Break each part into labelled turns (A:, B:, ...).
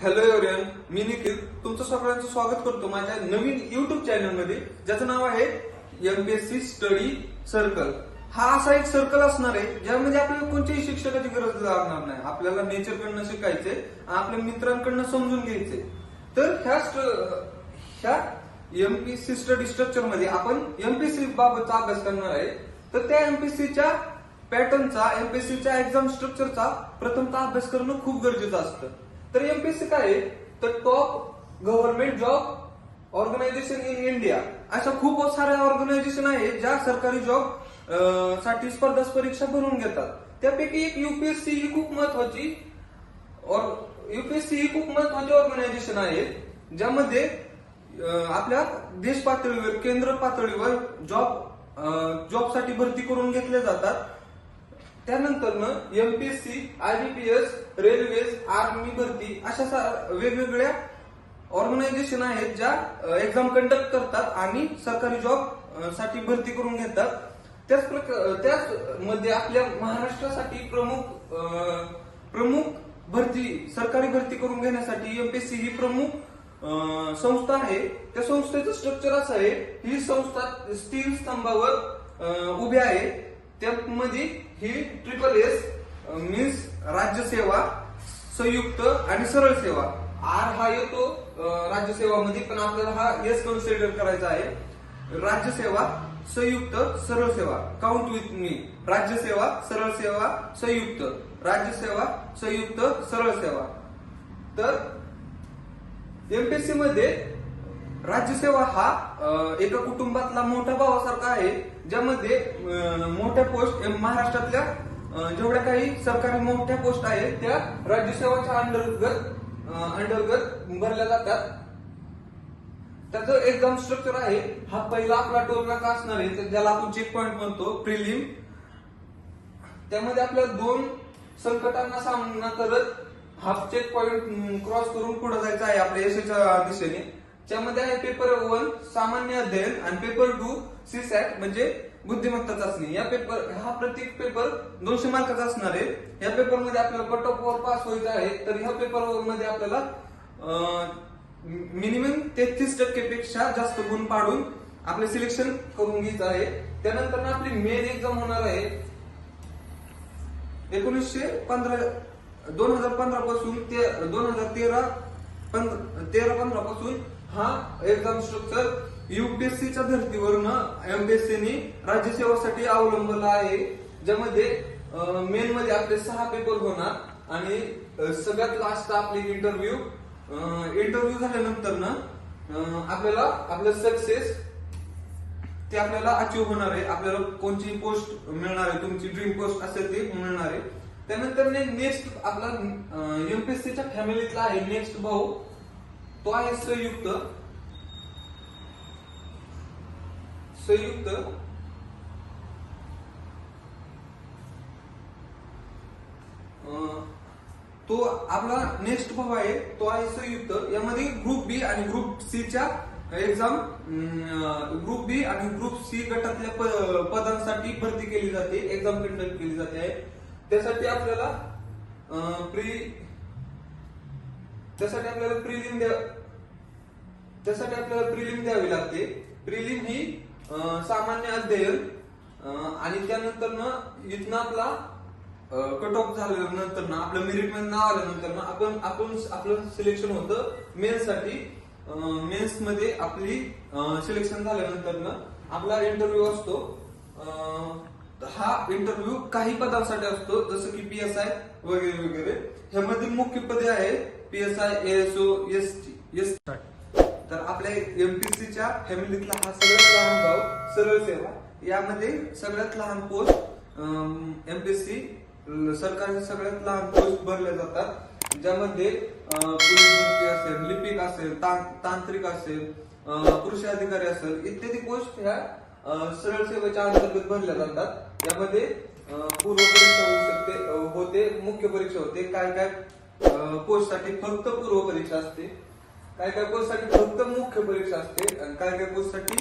A: Hello everyone, मी निखिल तुमचं सगळ्यांचं स्वागत करतो माझ्या नवीन युट्यूब चॅनल मध्ये, ज्याचं नाव आहे एमपीएससी स्टडी सर्कल. हा असा एक सर्कल असणार आहे ज्यामध्ये आपल्याला कोणत्याही शिक्षकाची गरज लागणार नाही. आपल्याला नेचरकडनं शिकायचंय, आपल्या मित्रांकडनं समजून घ्यायचंय. तर ह्या एमपीएससी स्टडी स्ट्रक्चर मध्ये आपण एमपीएससी बाबतचा अभ्यास करणार आहे. तर त्या एमपीएससीच्या पॅटर्नचा, एमपीएससीच्या एक्झाम स्ट्रक्चरचा प्रथमतः अभ्यास करणं खूप गरजेचं असतं. तर एमपीएससी काय आहे, तर top government job organisation in India. अशा खूप साऱ्या ऑर्गनायझेशन आहेत ज्या सरकारी जॉब साठी स्पर्धा परीक्षा भरून घेतात. त्यापैकी एक यूपीएससी ही खूप महत्वाची ऑर्गनायझेशन आहे, ज्यामध्ये आपल्या देश पातळीवर, केंद्र पातळीवर जॉब साठी भरती करून घेतले जातात. त्यानंतर एमपीएससी, आयबीपीएस, रेल्वेज, आर्मी भरती अशा वेगवेगळ्या ऑर्गनायझेशन आहेत ज्या एक्झाम कंडक्ट करतात आणि सरकारी जॉब साठी भरती करून घेतात. त्याच मध्ये आपल्या महाराष्ट्रासाठी प्रमुख भरती, सरकारी भरती करून घेण्यासाठी एमपीएससी ही प्रमुख संस्था आहे. त्या संस्थेचं स्ट्रक्चर असं आहे, ही संस्था स्टील स्तंभावर उभी आहे. त्यामध्ये ही SSS मीन्स राज्यसेवा, संयुक्त आणि सरळ सेवा. आर हा येतो राज्यसेवामध्ये, पण आपल्याला हा एस कन्सिडर करायचा आहे. राज्यसेवा, संयुक्त, सरळ सेवा. Count with me. राज्यसेवा, सरळ सेवा, संयुक्त. राज्यसेवा, संयुक्त, सरळ सेवा. तर एमपीएससी मध्ये राज्यसेवा हा एका कुटुंबातला मोठा भावासारखा आहे, ज्यामध्ये मोठ्या पोस्ट महाराष्ट्रातल्या जेवढ्या काही सरकारी मोठ्या पोस्ट आहेत त्या राज्यसेवाच्या अंतर्गत भरल्या जातात. त्याचं एक्झाम स्ट्रक्चर आहे, हा पहिला आपला टोल नाका असणार आहे, ज्याला आपण चेक पॉइंट म्हणतो, प्रिलिम. त्यामध्ये आपल्या 2 संकटांना सामना करत हाफ चेक पॉइंट क्रॉस करून पुढे जायचं आहे आपल्या यशाच्या दिशेने. त्यामध्ये आहे पेपर 1 सामान्य अध्ययन आणि पेपर 2 सीसॅट म्हणजे बुद्धिमत्ता चाचणी. हा प्रत्येक पेपर 200 मार्काचा असणार आहे. या पेपर मध्ये आपल्याला कट ऑफ वर पास व्हायचं आहे. तर ह्या पेपर मध्ये आपल्याला मिनिमम 33% पेक्षा जास्त गुण पाडून आपले सिलेक्शन करून घ्यायचं आहे. त्यानंतर आपली मेन एक्झाम होणार आहे 2015 पासून ते 2013-15 पासून. हा एक्झाम स्ट्रक्चर यूपीएससीच्या धर्तीवरनं एमपीएससीनी राज्यसेवासाठी अवलंबला आहे, ज्यामध्ये मेन मध्ये आपले 6 पेपर होणार आणि सगळ्यात लास्ट आपली इंटरव्ह्यू झाल्यानंतर आपल्याला आपलं सक्सेस ते आपल्याला अचीव होणार आहे. आपल्याला कोणती पोस्ट मिळणार आहे, तुमची ड्रीम पोस्ट असेल ते मिळणार आहे. त्यानंतर नेक्स्ट आपला एमपीएससीच्या फॅमिलीतला आहे नेक्स्ट भाऊ, तो आहे संयुक्त. तो आपला नेक्स्ट भाव आहे, तो आहे संयुक्त. यामध्ये ग्रुप बी आणि ग्रुप सी च्या एक्झाम, ग्रुप बी आणि ग्रुप सी गटातल्या पदांसाठी भरती केली जाते, एक्झाम कंडक्ट केली जाते. त्यासाठी आपल्याला प्रिलिम द्यावी लागते. प्रिलिम ही सामान्य अध्ययन आणि त्यानंतर इथनं आपला कट ऑफ झाल्यानंतर आपलं मेरिट मध्ये नाव आल्यानंतर आपलं सिलेक्शन होतं मेन्स साठी. मेन्स मध्ये आपली सिलेक्शन झाल्यानंतर आपला इंटरव्ह्यू असतो. हा इंटरव्ह्यू काही पदांसाठी असतो, जसं की PSI वगैरे वगैरे. ह्यामध्ये मुख्य पदे आहेत PSI, ASO, ST. तर आपल्या एमपीएससीच्या फॅमिलीतला हा सगळ्यात लहान भाव सरळ सेवा. यामध्ये सगळ्यात लहान पोस्ट एमपीएससी सरकारच्या सगळ्यात लहान पोस्ट भरल्या जातात, ज्यामध्ये पोलीस भरती असेल, लिपिक असेल, तांत्रिक असेल, कृषी अधिकारी असेल, इत्यादी पोस्ट ह्या सरळ सेवेच्या अंतर्गत भरल्या जातात. यामध्ये पूर्व परीक्षा होते, मुख्य परीक्षा होते. काय पोस्ट साठी फक्त पूर्व परीक्षा असते, काय पोस्ट साठी फक्त मुख्य परीक्षा असते, आणि काय पोस्ट साठी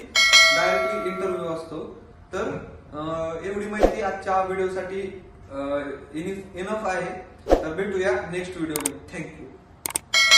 A: डायरेक्टली इंटरव्ह्यू असतो. तर एवढी माहिती आजच्या व्हिडिओसाठी इनफ आहे. तर भेटूया नेक्स्ट व्हिडिओ मध्ये. थँक्यू.